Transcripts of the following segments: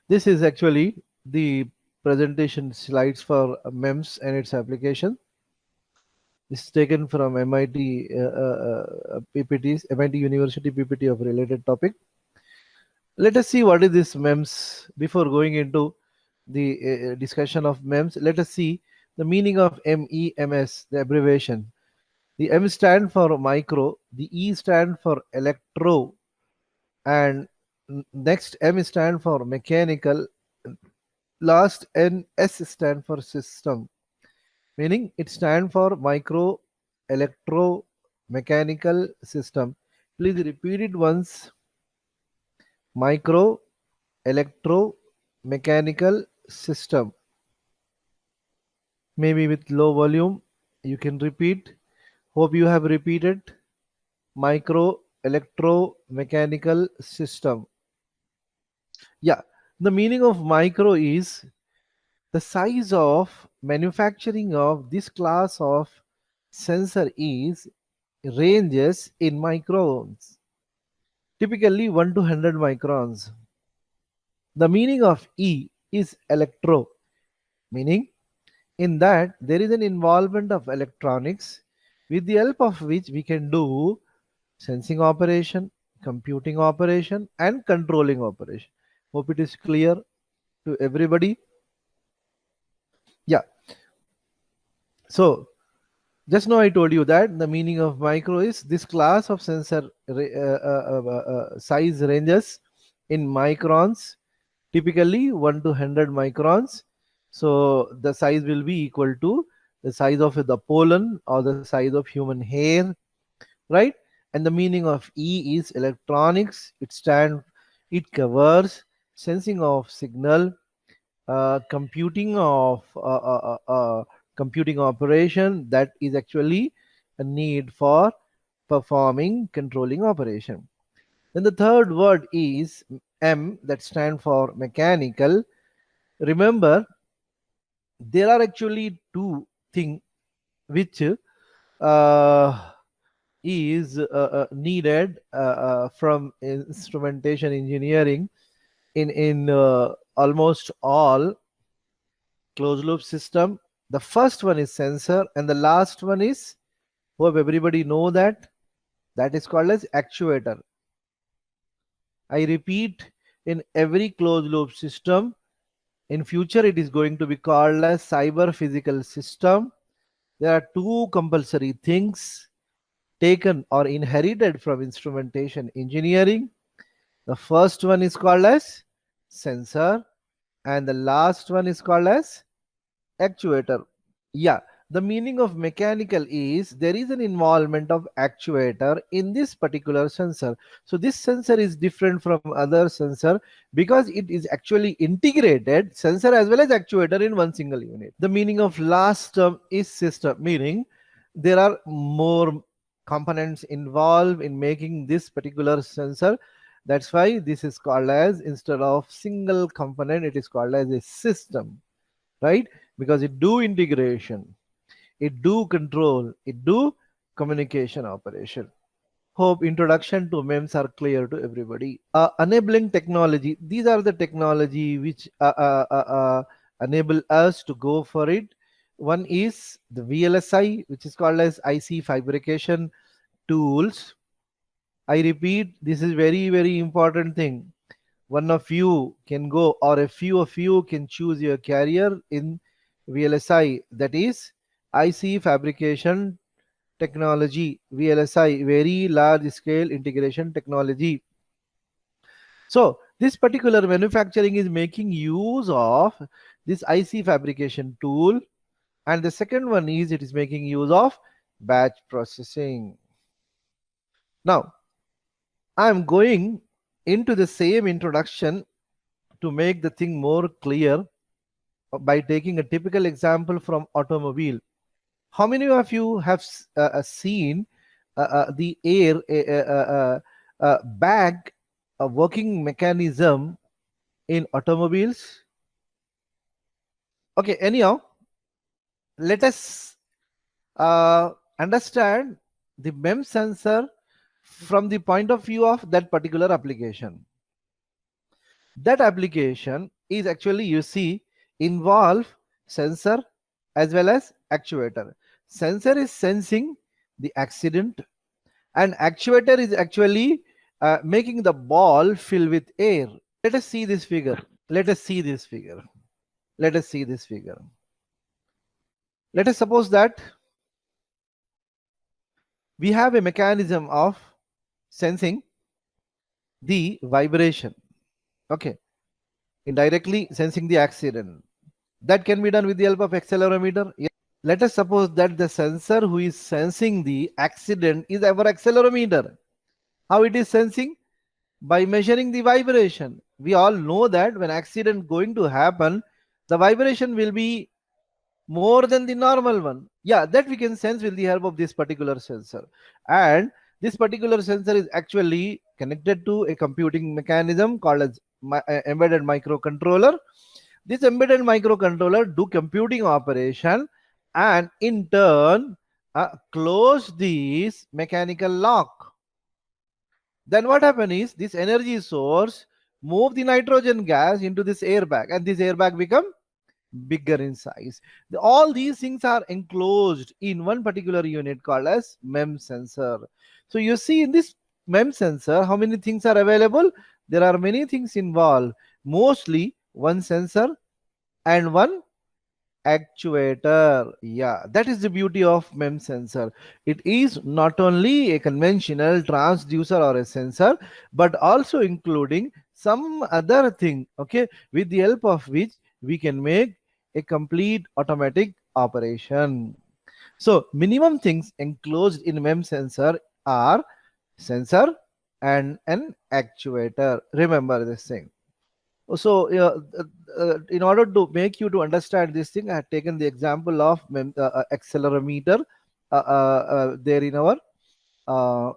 This is actually the presentation slides for MEMS and its application. This is taken from MIT PPTs, MIT University PPT of related topic. Let us see what is this MEMS. Before going into the discussion of MEMS, let us see the meaning of MEMS, the abbreviation. The M stand for micro, the E stand for electro, and next M stand for mechanical, last NS stand for system, meaning it stand for micro, electro, mechanical system. Please repeat it once. Micro, electro, mechanical system. Maybe with low volume you can repeat. Hope you have repeated. Micro, electro, mechanical system. Yeah, the meaning of micro is the size of manufacturing of this class of sensor is ranges in microns, typically 1 to 100 microns. The meaning of E is electro, meaning in that there is an involvement of electronics with the help of which we can do sensing operation, computing operation, and controlling operation. Hope it is clear to everybody. Yeah. So just now I told you that the meaning of micro is this class of sensor size ranges in microns, typically 1 to 100 microns. So the size will be equal to the size of the pollen or the size of human hair, right? And the meaning of E is electronics. It covers sensing of signal, computing of computing operation that is actually a need for performing controlling operation. Then the third word is M, that stand for mechanical. Remember, there are actually two things which is needed from instrumentation engineering in almost all closed loop system. The first one is sensor and the last one is, hope everybody know that is called as actuator. I repeat, in every closed loop system, in future it is going to be called as cyber physical system. There are two compulsory things taken or inherited from instrumentation engineering. The first one is called as sensor and the last one is called as actuator. Yeah, the meaning of mechanical is there is an involvement of actuator in this particular sensor. So this sensor is different from other sensor because it is actually integrated sensor as well as actuator in one single unit. The meaning of last term is system, meaning there are more components involved in making this particular sensor. That's why this is called as, instead of single component, it is called as a system, right? Because it do integration, it do control, it do communication operation. Hope introduction to MEMS are clear to everybody. Enabling technology, these are the technology which enable us to go for it. One is the VLSI, which is called as IC fabrication tools. I repeat, this is very important thing. One of you can go, or a few of you can choose your career in VLSI, that is IC fabrication technology. VLSI, very large scale integration technology. So this particular manufacturing is making use of this IC fabrication tool, and the second one is it is making use of batch processing. Now I am going into the same introduction to make the thing more clear by taking a typical example from automobile. How many of you have seen the air bag working mechanism in automobiles? Okay, anyhow, let us understand the MEMS sensor from the point of view of that particular application. That application is actually, you see, involve sensor as well as actuator. Sensor is sensing the accident, and actuator is actually making the ball fill with air. Let us see this figure. Let us see this figure. Let us see this figure. Let us suppose that we have a mechanism of sensing the vibration. Okay, indirectly sensing the accident. That can be done with the help of accelerometer. Yes. Let us suppose that the sensor who is sensing the accident is our accelerometer. How it is sensing? By measuring the vibration. We all know that when accident going to happen, the vibration will be more than the normal one. Yeah, that we can sense with the help of this particular sensor. And this particular sensor is actually connected to a computing mechanism called as embedded microcontroller. This embedded microcontroller do computing operation and in turn close this mechanical lock. Then what happens is this energy source move the nitrogen gas into this airbag, and this airbag become bigger in size. All these things are enclosed in one particular unit called as MEM sensor. So you see in this MEM sensor, how many things are available? There are many things involved. Mostly one sensor and one actuator. Yeah, that is the beauty of MEM sensor. It is not only a conventional transducer or a sensor, but also including some other thing, okay, with the help of which we can make a complete automatic operation. So minimum things enclosed in MEM sensor are sensor and an actuator. Remember this thing. So in order to make you to understand this thing, I have taken the example of accelerometer there in our uh,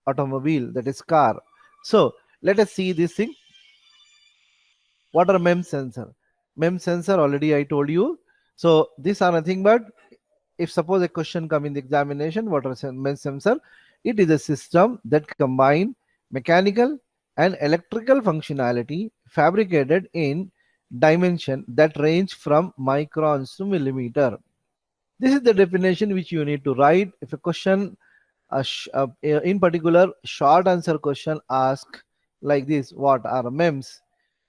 automobile, that is car. So let us see this thing. What are MEM sensor? MEM sensor already I told you. So these are nothing but, if suppose a question come in the examination, what are MEM sensor? It is a system that combine mechanical and electrical functionality fabricated in dimension that range from microns to millimeter. This is the definition which you need to write. If a question, in particular, short answer question ask like this, what are MEMS?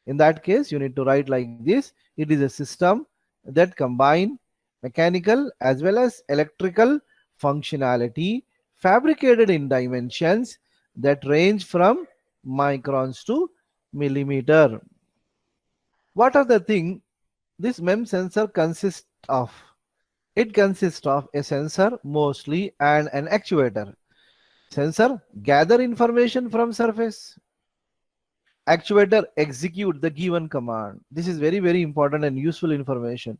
In that case, you need to write like this. It is a system that combine mechanical as well as electrical functionality fabricated in dimensions that range from microns to millimeter. What are the things this MEM sensor consists of? It consists of a sensor mostly and an actuator. Sensor gather information from surface. Actuator execute the given command. This is very, very important and useful information.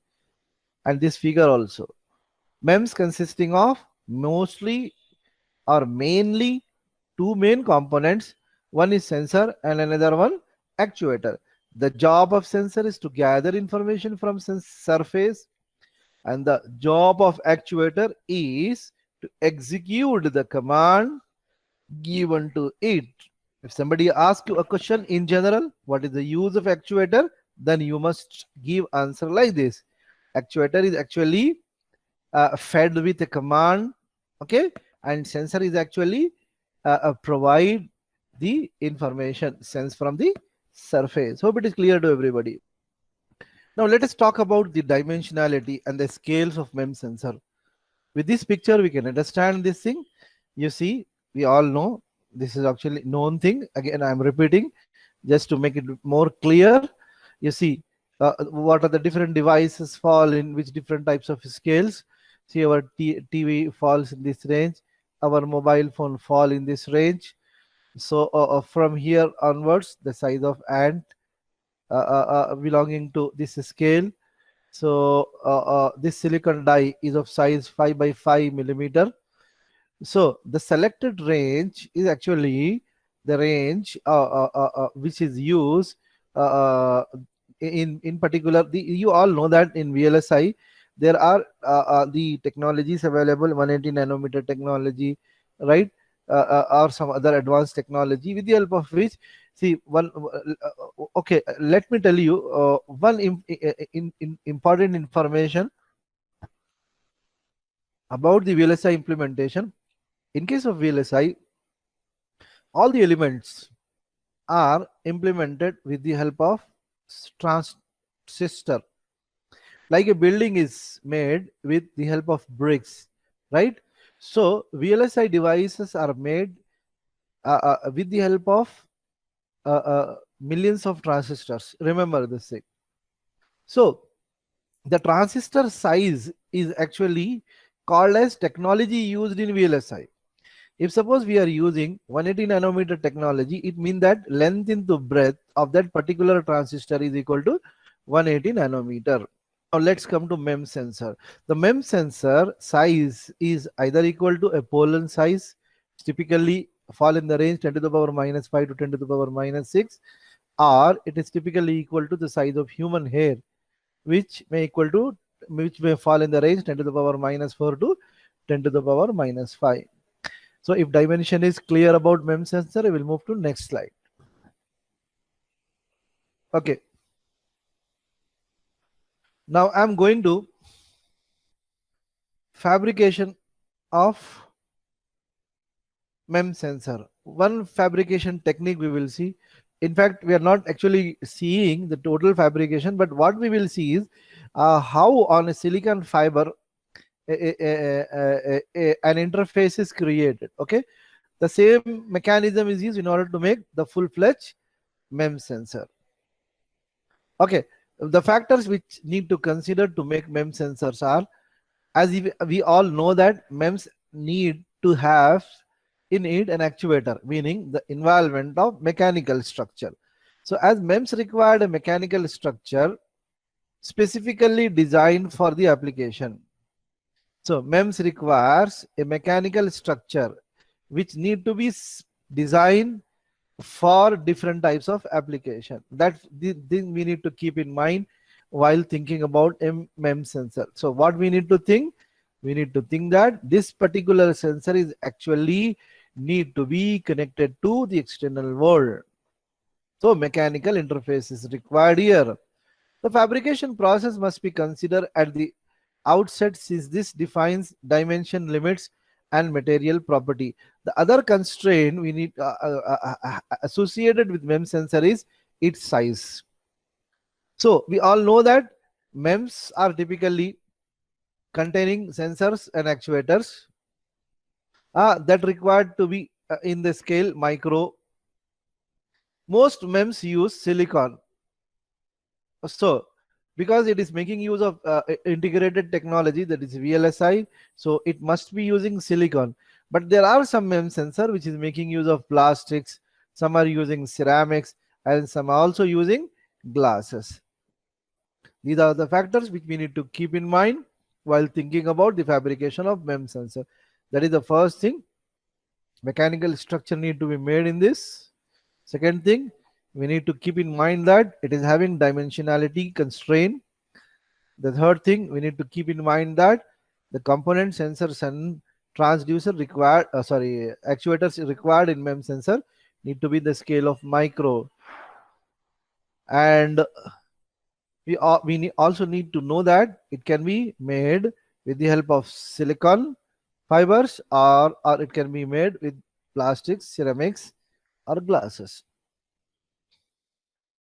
And this figure also. MEMS consisting of mostly or mainly two main components. One is sensor and another one actuator. The job of sensor is to gather information from surface, and the job of actuator is to execute the command given to it. If somebody asks you a question in general, what is the use of actuator, then you must give answer like this. Actuator is actually fed with a command, okay, and sensor is actually provide the information sense from the surface. Hope it is clear to everybody. Now let us talk about the dimensionality and the scales of MEM sensor. With this picture, we can understand this thing. You see, we all know this is actually known thing. Again, I am repeating just to make it more clear. You see, what are the different devices fall in which different types of scales. See, our TV falls in this range. Our mobile phone fall in this range. So from here onwards, the size of ant belonging to this scale. So this silicon die is of size 5 by 5 millimeter. So the selected range is actually the range which is used in particular. You all know that in VLSI there are the technologies available, 180 nanometer technology, right? Or some other advanced technology with the help of which See, okay, let me tell you one important information about the VLSI implementation. In case of VLSI, all the elements are implemented with the help of transistor. Like a building is made with the help of bricks, right? So VLSI devices are made with the help of millions of transistors. Remember this thing. So the transistor size is actually called as technology used in VLSI. If suppose we are using 180 nanometer technology, it means that length into breadth of that particular transistor is equal to 180 nanometer. Now let's come to MEMS sensor. The MEMS sensor size is either equal to a pollen size, typically fall in the range 10 to the power minus 5 to 10 to the power minus 6, or it is typically equal to the size of human hair, which may fall in the range 10 to the power minus 4 to 10 to the power minus 5. So if dimension is clear about MEMS sensor, I will move to next slide. Okay. Now I'm going to fabrication of MEMS sensor. One fabrication technique we will see. In fact, we are not actually seeing the total fabrication, but what we will see is how on a silicon fiber an interface is created. Okay, the same mechanism is used in order to make the full-fledged MEMS sensor. Okay, the factors which need to consider to make MEMS sensors are, as we all know that MEMS need to have in it an actuator, meaning the involvement of mechanical structure. So as MEMS required a mechanical structure specifically designed for the application. So MEMS requires a mechanical structure which need to be designed for different types of application. That the thing we need to keep in mind while thinking about a MEMS sensor. So what we need to think? We need to think that this particular sensor is actually need to be connected to the external world. So mechanical interface is required here. The fabrication process must be considered at the outset, since this defines dimension limits and material property. The other constraint we need associated with MEMS sensor is its size. So we all know that MEMS are typically containing sensors and actuators that required to be in the scale micro. Most MEMS use silicon. So because it is making use of integrated technology, that is VLSI, so it must be using silicon. But there are some MEMS sensor which is making use of plastics, some are using ceramics, and some are also using glasses. These are the factors which we need to keep in mind while thinking about the fabrication of MEMS sensor. That is the first thing. Mechanical structure need to be made in this. Second thing, we need to keep in mind that it is having dimensionality constraint. The third thing, we need to keep in mind that the component sensors and transducer required, actuators required in MEMS sensor need to be the scale of micro. And we also need to know that it can be made with the help of silicon fibers, or it can be made with plastics, ceramics, or glasses.